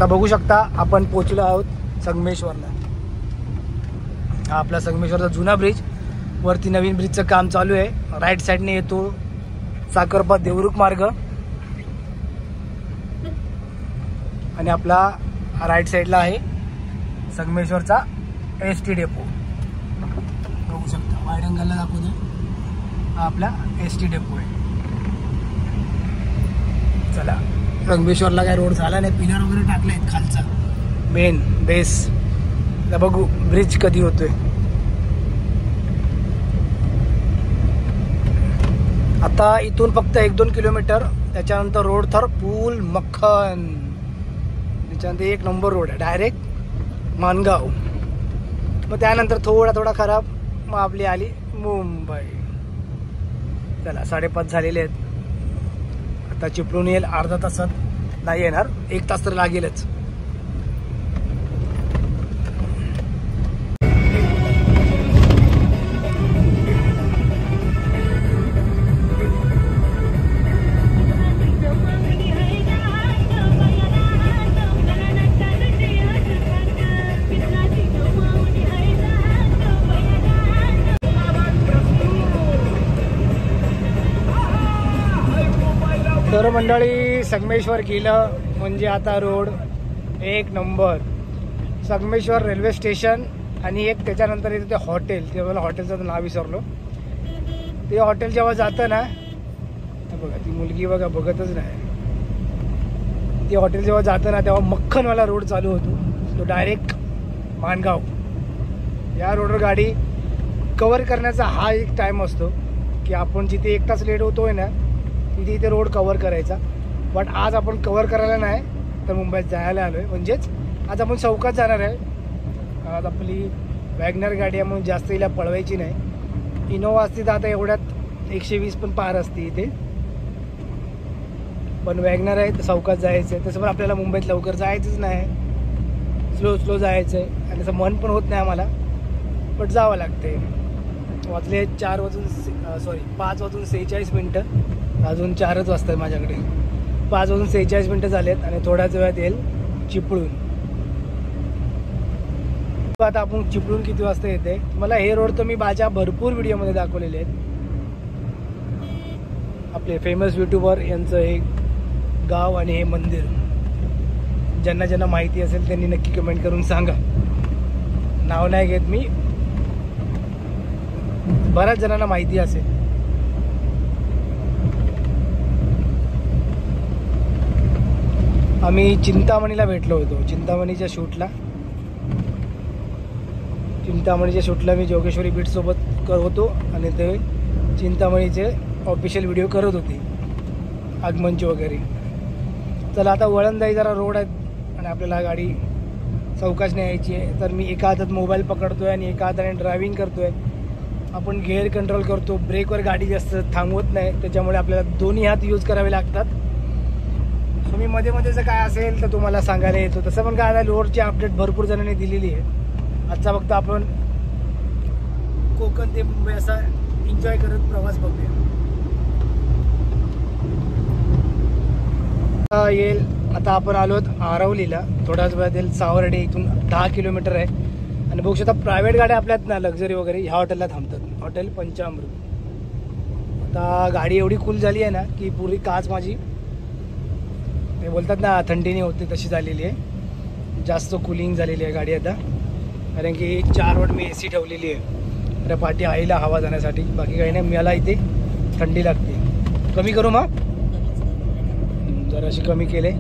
बघू शकता आपण पोचलो आहोत संगमेश्वरला. हा आपला संगमेश्वरचा जुना ब्रिज. वरती नवीन ब्रिजचं काम चालू आहे. राईट साईडने येतो साखरपा देवरुख मार्ग आणि आपला राईट साईडला आहे संगमेश्वरचा ST डेपो. बघू शकता वाईड अँगलला दाखवतो. हा आपला ST डेपो आहे. चला संगमेश्वरला काय रोड झाला नाही. पिलर वगैरे टाकले आहेत खालचा मेन बेस. बघू ब्रिज कधी होतोय. आता इथून फक्त 1-2 किलोमीटर त्याच्यानंतर रोड तर फुल मक्खन. त्याच्यानंतर 1 नंबर रोड आहे डायरेक्ट माणगाव. मग त्यानंतर थोडा खराब. मग आपली आली मुंबई. चला 5:30 झालेले आहेत. आता चिपळूण येईल अर्धा तासात. नाही येणार 1 तास तर लागेलच. तर मंडळी संगमेश्वर गेलं म्हणजे आता road 1 number. Sangameshwar railway station आणि एक त्याच्यानंतर येतं ते हॉटेल. ते मला हॉटेलचं नाव विसरलो. ते हॉटेल जेव्हा जातं ना बघा ती मुलगी बघा बघतच नाही. ते हॉटेल जेव्हा जातं ना तेव्हा मक्खनवाला रोड चालू होतो. तो डायरेक्ट माणगाव. या रोडवर गाडी कवर करण्याचा हा एक टाईम असतो की आपण जिथे 1 तास लेट होतोय ना तिथे इथे रोड कवर करायचा. बट आज आपण कवर करायला नाही तर मुंबईत जायला आलो आहे. म्हणजेच आज आपण चौकात जाणार आहे. आज आपली वॅगनर गाडी आहे म्हणून जास्त हिला पळवायची नाही. इनोवा असती तर आता एवढ्यात 120 पण पार असते इथे. पण वॅगनर आहे तर चौकात जायचं आहे. तसं पण आपल्याला मुंबईत लवकर जायचंच नाही. स्लो जायचं आहे आणि त्याचं मन पण होत नाही आम्हाला. बट जावं लागते. वाजले 5:46. अजून 4च वाजतात माझ्याकडे. 5:46 झालेत आणि थोड्याच वेळात येईल चिपळूण. आता आपण चिपळूण किती वाजता येते. मला हे रोड तर मी माझ्या भरपूर व्हिडिओमध्ये दाखवलेले आहेत. आपले फेमस युट्यूबर यांचं हे गाव आणि हे मंदिर ज्यांना माहिती असेल त्यांनी नक्की कमेंट करून सांगा. नाव नाही घेत मी. बऱ्याच जणांना माहिती असेल. आम्ही चिंतामणीला भेटलो होतो. चिंतामणीच्या शूटला मी जोगेश्वरी बीट सोबत होतो आणि ते चिंतामणीचे ऑफिशियल व्हिडिओ करत होते आगमनचे वगैरे. चला आता वळणदाई जरा रोड आहेत आणि आपल्याला गाडी चौकाच न्यायची आहे. तर मी एका हातात मोबाईल पकडतोय आणि एका हाताने ड्रायव्हिंग करतोय. आपण गिअर कंट्रोल करतो. ब्रेकवर गाडी जास्त थांबवत नाही. त्याच्यामुळे आपल्याला दोन्ही हात यूज करावे लागतात. सो मी मध्ये जर काय असेल तर तुम्हाला सांगायला येतो. तसं पण काय रोडची अपडेट भरपूर जणांनी दिलेली आहे. आजचा फक्त आपण कोकण ते मुंबई असा एन्जॉय करत प्रवास बघूया. येईल आता आपण आलोत आरवलीला. थोड्याच वेळात येईल सावर्डे. इथून 10 किलोमीटर आहे. आणि बघू शकता प्रायव्हेट गाड्या आपल्यात ना लक्झरी वगैरे ह्या हॉटेलला थांबतात. हॉटेल पंचामृत. आता गाडी एवढी कूल झाली आहे ना की पूर्वी काच माझी ते बोलतात ना थंडीने होते तशी झालेली आहे. जास्त कुलिंग झालेली आहे गाडी आता. कारण की 4 वाट मी AC ठेवलेली आहे त्या पाठी आईला हवा जाण्यासाठी. बाकी काही नाही. मला इथे थंडी लागते. कमी करू मग जराशी कमी केले.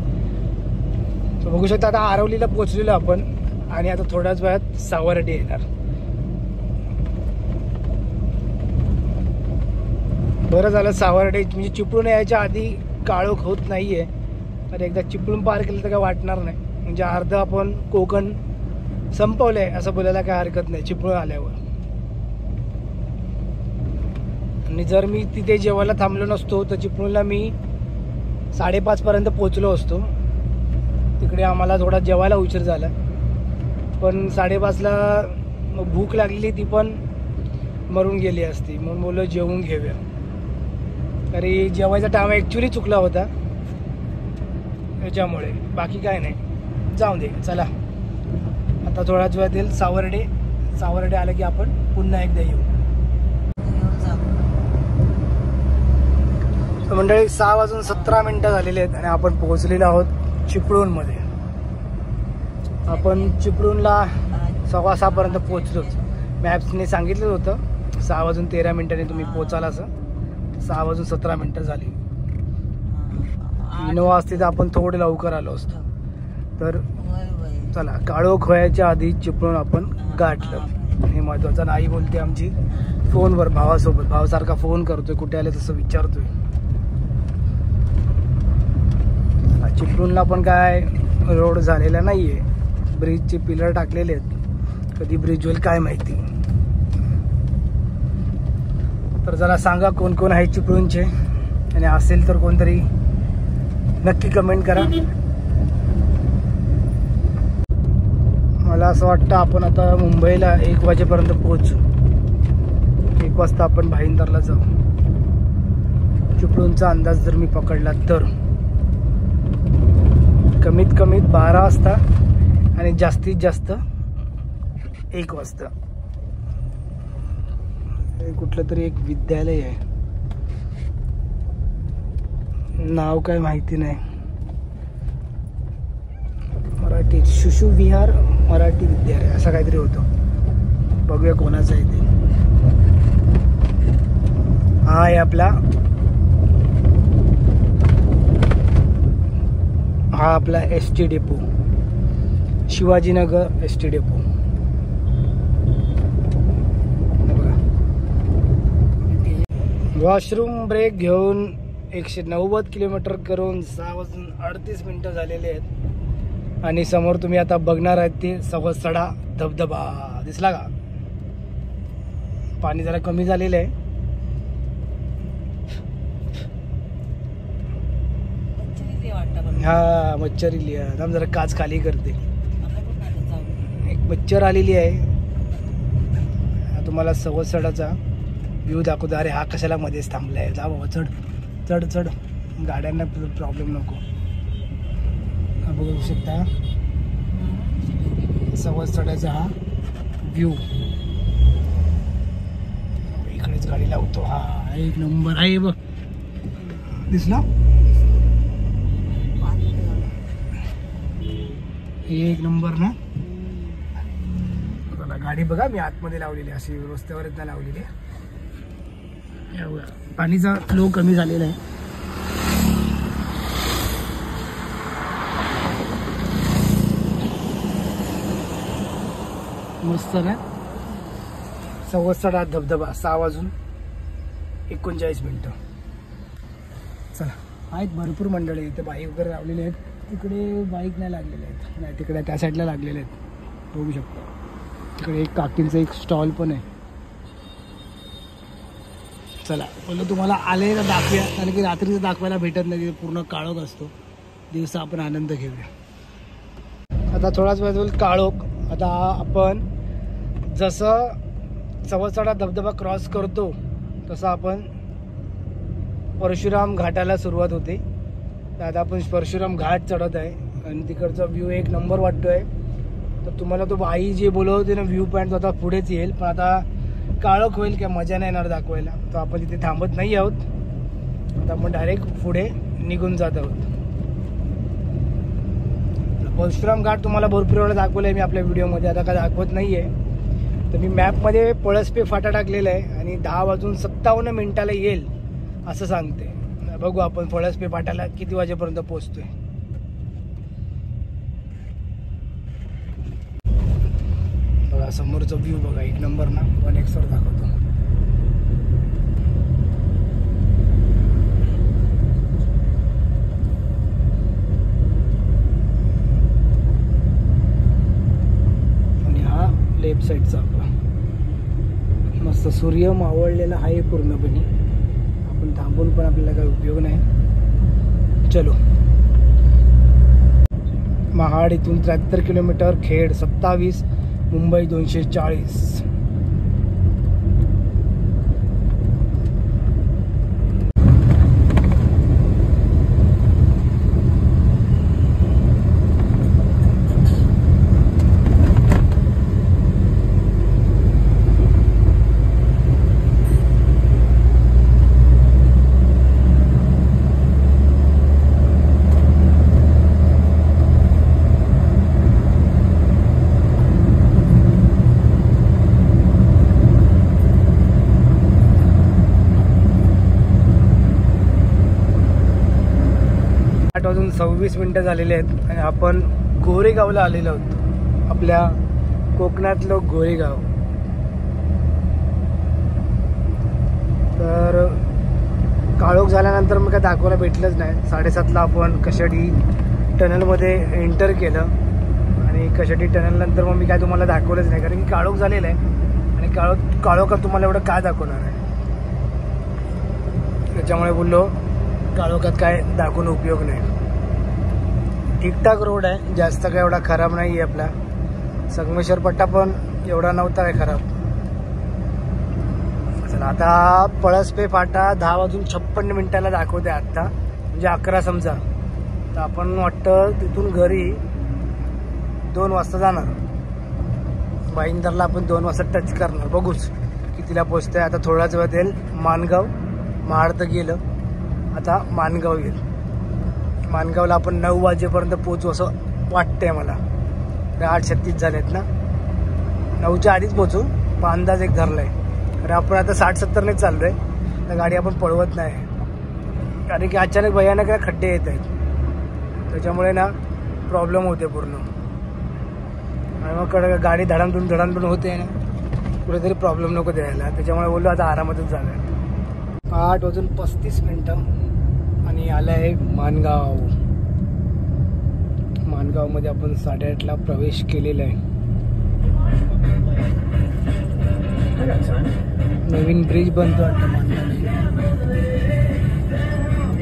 तर बघू शकता आता आरवलीला पोहोचलेलो आपण आणि आता थोड्याच वेळात सावर्डे येणार. बरं झालं सावर्डे म्हणजे चिपळूण यायच्या आधी काळोख होत नाहीये. तर एकदा चिपळूण पार केलं तर काय वाटणार नाही. म्हणजे अर्ध आपण कोकण संपवलंय असं बोलायला काय हरकत नाही चिपळूण आल्यावर. आणि जर मी तिथे जेवायला थांबलो नसतो तर चिपळूणला मी 5:30 पर्यंत पोहोचलो असतो. तिकडे आम्हाला थोडा जेवायला उशीर झाला. पण 5:30ला भूक लागलेली ती पण मरून गेली असती. म्हणून बोललो जेवून घेऊया. तरी जेवायचा टाइम ॲक्च्युली चुकला होता त्याच्यामुळे. बाकी काय नाही. जाऊ दे. चला आता थोड्याच वेळात येईल सावर्डे. सावर्डे आलं की आपण पुन्हा एकदा येऊ. तर मंडळी 6:17 झालेले आहेत आणि आपण पोहोचलेलो आहोत चिपळूणमध्ये. आपण चिपळूणला 6:15 पोहोचलोच. मॅप्सने सांगितलं होतं 6:13 तुम्ही पोचाल असं. 6:17 झाली. इनोवा असते तर आपण थोडे लवकर आलो असतो. तर चला, काळोख व्हायच्या आधी चिपळूण आपण गाठलं, हे महत्वाचं. नाही बोलते आमची फोनवर भावासोबत, भावासारखा फोन करतोय, कुठे आले तसं विचारतोय. चिपळूणला पण काय रोड झालेला नाहीये, ब्रिजचे पिलर टाकलेले आहेत. कधी ब्रिज होईल काय माहिती. तर जरा सांगा कोण कोण आहे चिपळूणचे, आणि असेल तर कोणतरी नक्की कमेंट करा. मला असं वाटतं आपण आता मुंबईला 1 वाजेपर्यंत पोहोचू. 1 वाजता आपण भाईंदरला जाऊ. चिपळूणचा अंदाज जर मी पकडला तर कमीत कमी 12 वाजता आणि जास्तीत जास्त 1 वाजता. हे कुठलं तरी एक विद्यालय आहे, नाव काय माहिती नाही. मराठी शिशु विहार मराठी विद्यालय असं काहीतरी होतं. बघूया कोणाचं आहे ते. हा आहे आपला, हा आपला ST depot, Shivajinagar ST depot. Washroom break घेऊन 190 किलोमीटर करून 6:38 झालेले आहेत. आणि समोर तुम्ही आता बघणार आहेत ते सवसडा धबधबा. दिसला का? पाणी जरा कमी झालेलं आहे. हा मच्छर लिहा थांब जरा काच खाली करते. एक मच्छर आलेली आहे. तुम्हाला सवसडाचा व्ह्यू दाखवतो. अरे हा कशाला मध्येच थांबलाय, जा बाबा चढ चढ चढ, गाड्यांना प्रॉब्लेम नको. हा बघू शकता सवसडाचा हा व्ह्यू. इकडेच गाडी लावतो. हा 1 नंबर आहे बघ, दिसला? 1 नंबर ना. गाडी बघा मी आतमध्ये लावलेली, अशी रस्त्यावर एकदा लावलेली. पाणीचा फ्लो कमी झालेला आहे. मस्त ना. सवसडा धबधबा 6:39. चला, आहेत भरपूर मंडळी इथे, बाईक वगैरे लावलेले आहेत. तिकडे बाईक नाही लागलेले आहेत, नाही तिकडे त्या साईडला लागलेले आहेत, बघू शकतो. तिकडे एक काकींचा एक स्टॉल पण आहे. चला बोललो तुम्हाला आले ना दाखवूया, कारण की रात्रीचं दाखवायला भेटत नाही, पूर्ण काळोख असतो. दिवसा आपण आनंद घेऊया. आता थोडाच वेळ होईल काळोख. आता आपण जसं सवसडा धबधबा क्रॉस करतो तसं आपण परशुराम घाटाला सुरुवात होते. तर आता आपण परशुराम घाट चढत आहे आणि तिकडचा व्ह्यू 1 नंबर वाटतोय. तर तुम्हाला तो बाई जे बोलवते ना व्ह्यू पॉईंट, आता पुढेच येईल, पण आता काळोख होईल काय मजा नाही येणार दाखवायला. तर आपण तिथे थांबत नाही आहोत. आता आपण डायरेक्ट पुढे निघून जात आहोत. परशुराम घाट तुम्हाला भरपूर वेळा दाखवलं आहे मी आपल्या व्हिडिओमध्ये, आता काय दाखवत नाही आहे. तर मी मॅपमध्ये पळसपे फाटा टाकलेला आहे आणि 10:57 येईल असं सांगते. बघू आपण पळसपे फाट्याला किती वाजेपर्यंत पोहोचतोय. बघा समोरचा व्ह्यू बघा 1 नंबर ना. 1x वर दाखवतो. आणि हा लेफ्ट साईडचा आपला मस्त सूर्य मावळलेला आहे पूर्णपणे. आपण थांबून पण आपल्याला काही उपयोग नाही. चलो. महाड इथून 73 किलोमीटर, खेड 27, मुंबई 240. 26 मिनटं झालेली आहेत आणि आपण गोरेगावला आलेलो आहोत. आपल्या कोकणातलं गोरेगाव. तर काळोख झाल्यानंतर मग काय दाखवायला भेटलंच नाही. 7:30ला आपण कशाटी टनलमध्ये एंटर केलं आणि कशाटी टनलनंतर मग मी काय तुम्हाला दाखवलंच नाही, कारण की काळोख झालेलं आहे आणि काळोखात तुम्हाला एवढं काय दाखवणार आहे. त्याच्यामुळे बोललो काळोखात काय दाखवून उपयोग नाही. ठीकठाक रोड आहे, जास्त काय एवढा खराब नाही आहे. आपला संगमेश्वर पट्टा पण एवढा नव्हता काय खराब. चला आता पळसपे फाटा 10:56 दाखवते आत्ता, म्हणजे 11 समजा. तर आपण वाटतं तिथून घरी 2 वाजता जाणार. भाईंदरला आपण 2 वाजता टच करणार. बघूच कितीला पोचतंय. आता थोडाच वेळ येईल माणगाव. महाड तर गेलं, आता माणगाव येईल. माणगावला आपण 9 वाजेपर्यंत पोचू असं वाटतंय मला. 8:36 झालेत ना, 9च्या आधीच पोचू पण अंदाज एक धरलाय. कारण आपण आता 60-70ने चाललोय, तर गाडी आपण पळवत नाही, कारण की अचानक भयानक खड्डे येत आहेत. त्याच्यामुळे ना प्रॉब्लेम होते पूर्ण आणि मग गाडी धडामधून होते ना, कुठेतरी प्रॉब्लेम नको द्यायला. त्याच्यामुळे बोललो आता आरामातच जाऊया. 8:35 आणि आलं आहे माणगाव. माणगावमध्ये आपण 8:30ला प्रवेश केलेला आहे. नवीन ब्रिज बनतो वाटतं.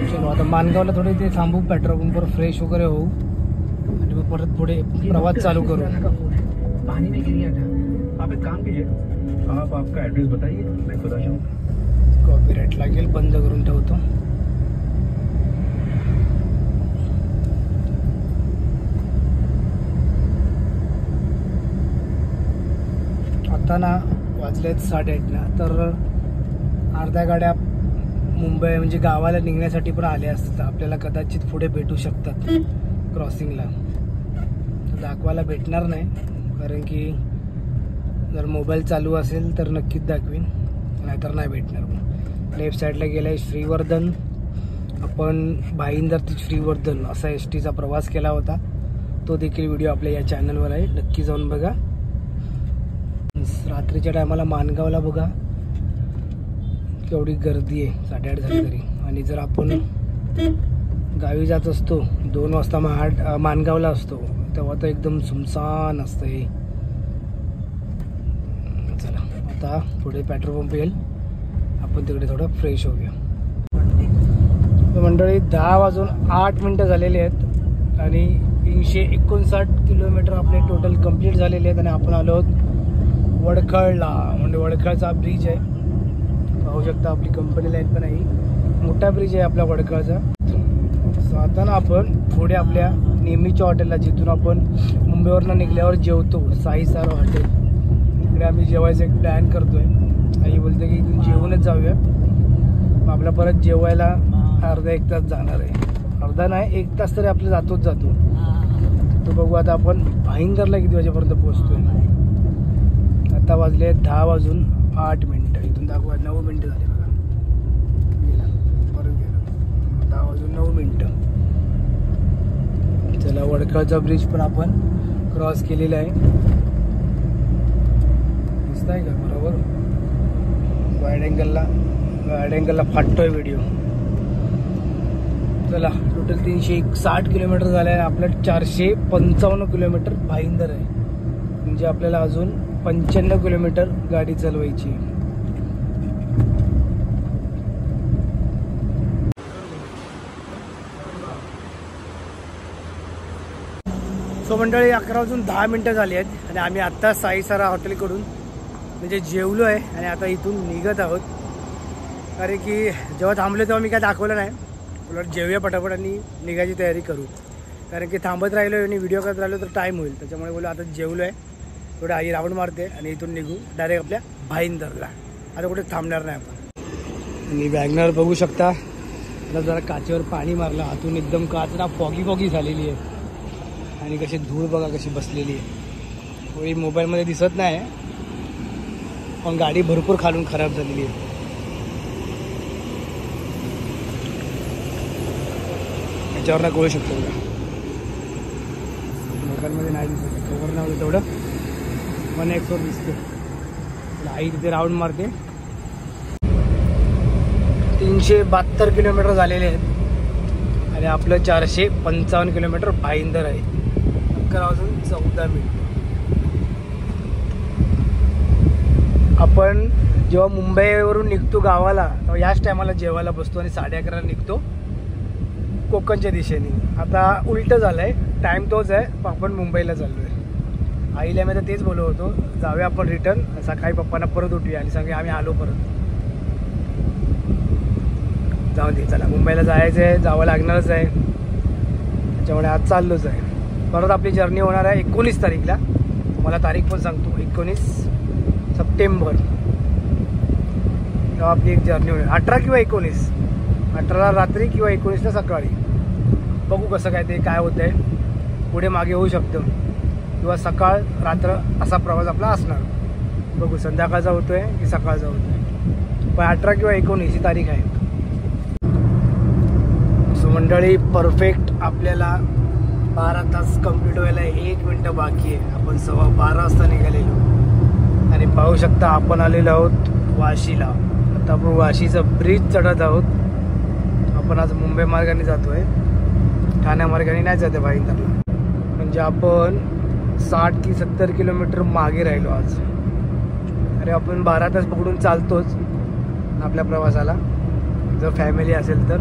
चलो आता माणगावला थोडे ते थांबू, पेट्रोल पंपवर फ्रेश वगैरे होऊ आणि मग परत पुढे प्रवास चालू करू. पानी में गिर गया था. आप एक काम कीजिए, आप आपका एड्रेस बताइए, मैं खुद आ जाऊंगा. कॉपीराइट लागेल, बंद करून ठेवतो. आता ना वाजलेत 8:30 ना, तर अर्ध्या गाड्या मुंबई म्हणजे गावाला निघण्यासाठी पण आल्या असतात. आपल्याला कदाचित पुढे भेटू शकतात क्रॉसिंगला. दाखवायला भेटणार नाही, कारण की जर मोबाईल चालू असेल तर नक्कीच दाखवीन, नाहीतर नाही भेटणार. लेफ्ट साईडला गेलं आहे श्रीवर्धन. आपण भाईंदर ते श्रीवर्धन असा STचा प्रवास केला होता, तो देखील व्हिडिओ आपल्या या चॅनलवर आहे, नक्की जाऊन बघा. रात्रीच्या टायमाला माणगावला बघा केवढी गर्दी आहे. 8:30 झाली तरी. आणि जर आपण गावी जात असतो 2 वाजता माणगावला असतो, तेव्हा तर एकदम सुमसान असतं. चला आता पुढे पेट्रोल पंप येईल, आपण तिकडे थोडं फ्रेश होऊया. मंडळी 10:08 झालेले आहेत आणि 359 किलोमीटर आपले टोटल कंप्लीट झालेले आहेत. आणि आपण आलो आहोत वडखळला, म्हणजे वडखळचा ब्रिज आहे. पाहू शकता आपली कंपनी लाईन पण आहे, मोठा ब्रिज आहे आपला वडखळचा. सो आता ना आपण पुढे आपल्या नेहमीच्या हॉटेलला, जिथून आपण मुंबईवरनं निघल्यावर जेवतो, साई सार हॉटेल, तिकडे आम्ही जेवायचा एक प्लॅन करतोय. आई बोलते की इथून जेवूनच जाऊया. मग आपला परत जेवायला अर्धा 1 तास जाणार आहे. अर्धा नाही 1 तास तरी आपलं जातो. तो बघू आता आपण भाईंदरला किती वाजेपर्यंत पोहोचतोय. आता वाजले 10:08. इथून दाखवा 9 मिनिटं झाले बघा. परत गेलं 10:09. चला वडखळचा ब्रिज पण आपण क्रॉस केलेला आहे. दिसत आहे का बरोबर? वाईड अँगलला फाटतोय व्हिडिओ. चला टोटल 360 किलोमीटर झाले आहे. आपलं 455 किलोमीटर भाईंदर आहे, म्हणजे आपल्याला अजून 95 किलोमीटर गाडी चालवायची. सो मंडळी 11:10 झाली आहेत आणि आम्ही आत्ता साईसारा हॉटेलकडून म्हणजे जेवलो आहे आणि आता इथून निघत आहोत. कारण की जेव्हा थांबलो तेव्हा मी काय दाखवलं नाही, उलट जेवूया पटापट आणि निघायची तयारी करू. कारण की थांबत राहिलो आणि व्हिडिओ करत राहिलो तर टाईम होईल. त्याच्यामुळे बोललो आता जेवलो आहे, थोडं आई राऊंड मारते आणि इथून निघू डायरेक्ट आपल्या भाईंदरला. आता कुठे थांबणार नाही आपण. आणि वॅगनर बघू शकता, आता जरा काचेवर पाणी मारलं, आतून एकदम काच ना फॉगी झालेली आहे. आणि कशी धूळ बघा कशी बसलेली आहे. थोडी मोबाईलमध्ये दिसत नाही, पण गाडी भरपूर खालून खराब झालेली आहे. याच्यावर कळू शकतो बघा. मोबाईलमध्ये नाही दिसत, कवर नाही तेवढं पण एक दिसते. आई तिथे राऊंड मारते. 372 किलोमीटर झालेले आहेत आणि आपलं 455 किलोमीटर भाईंदर आहे. 11:14 आपण जेव्हा मुंबईवरून निघतो गावाला तेव्हा याच टायमाला जेवायला बसतो आणि 11:30 निघतो कोकणच्या दिशेने. आता उलटं झालं आहे, टाईम तोच आहे पण आपण मुंबईला चाललो आहे. आईला मी तर तेच बोलत होतो, जाऊया आपण रिटर्न, सकाळी पप्पांना परत उठूया आणि सांगूया आम्ही आलो परत. जाऊ दे, चला मुंबईला जायचं आहे, जावं लागणारच आहे, त्याच्यामुळे आज चाललोच आहे. परत आपली जर्नी होणार आहे 19 तारीखला. तुम्हाला तारीख पण सांगतो, 19 सप्टेंबर तेव्हा आपली एक जर्नी होईल. 18 किंवा 19, 18ला रात्री किंवा 19ला सकाळी. बघू कसं काय ते काय होतं आहे, पुढे मागे होऊ शकतं किंवा सकाळ रात्र असा प्रवास आपला असणार. बघू संध्याकाळचा होतो आहे की सकाळचा होतो आहे, पण 18 किंवा 19 ही तारीख आहे. सो मंडळी, परफेक्ट आपल्याला 12 तास कंप्लीट व्हायला 1 मिनटं बाकी आहे. आपण 12:15 वाजता निघालेलो आणि पाहू शकता आपण आलेलो आहोत वाशीला. आता आपण वाशीचं ब्रिज चढत आहोत. आपण आज मुंबई मार्गाने जातो आहे, ठाण्या मार्गाने नाही जाते भाईंदरला. म्हणजे आपण 60 की 70 किलोमीटर मागे राहिलो आज. अरे आपण 12 तास पकडून चालतोच आपल्या प्रवासाला, जर फॅमिली असेल तर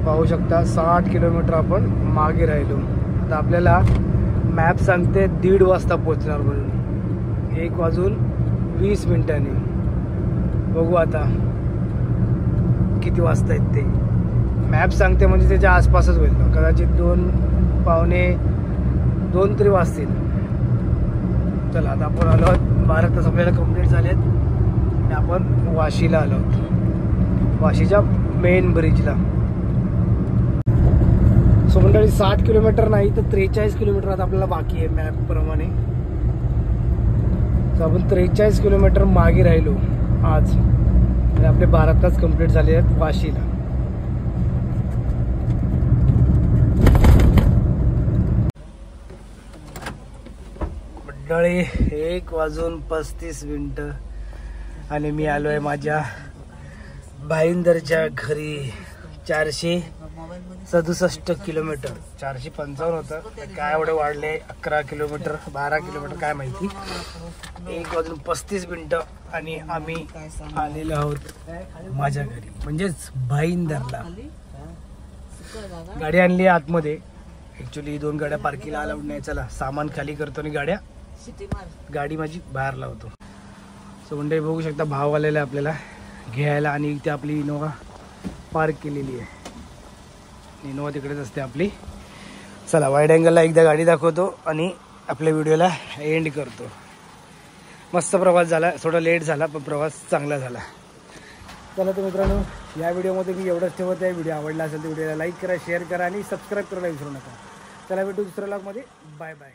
पाहू शकता 60 किलोमीटर आपण मागे राहिलो. आता आपल्याला मॅप सांगते 1:30 वाजता पोचणार म्हणून, 1:20 बघू आता किती वाजता आहेत ते. मॅप सांगते म्हणजे त्याच्या आसपासच होईल, कदाचित 2 तरी वाजतील. चला आता आपण आलो आहोत, 12 तास आपल्याला कंप्लीट झालेत आणि आपण वाशीला आलो आहोत, वाशीच्या मेन ब्रिजला. सो मंडळी 60 किलोमीटर नाही तर 43 किलोमीटर आता आपल्याला बाकी आहे मॅपप्रमाणे. तर आपण 43 किलोमीटर मागे राहिलो आज आणि आपले 12 तास कंप्लीट झाले आहेत वाशीला. मंडळी 1:35 आणि मी आलो आहे माझ्या भाईंदरच्या घरी. 467 किलोमीटर, 455 होतं, काय एवढे वाढले, 11 किलोमीटर 12 किलोमीटर काय माहिती. 1:35 आणि आम्ही आलेलो आहोत माझ्या घरी, म्हणजेच भाईंदरला. गाडी आणली आतमध्ये, ॲक्च्युली 2 गाड्या पार्किंगला अलाउड नाही. चला सामान खाली करतो आणि गाडी माझी बाहेर लावतो. सो मंडळी बघू शकता भाव आलेला आहे आपल्याला घ्यायला आणि इथे आपली इनोवा पार्क केलेली आहे. इनोवा तिकडेच असते आपली. चला वाईड अँगलला एकदा गाडी दाखवतो आणि आपल्या व्हिडिओला एंड करतो. मस्त प्रवास झाला, थोडा लेट झाला पण प्रवास चांगला झाला. चला तर मित्रांनो, या व्हिडिओमध्ये मी एवढंच ठेवत आहे. व्हिडिओ आवडला असेल तर व्हिडिओला लाईक करा, शेअर करा आणि सबस्क्राईब करायला विसरू नका. चला भेटू दुसऱ्या व्लॉगमध्ये. Bye bye.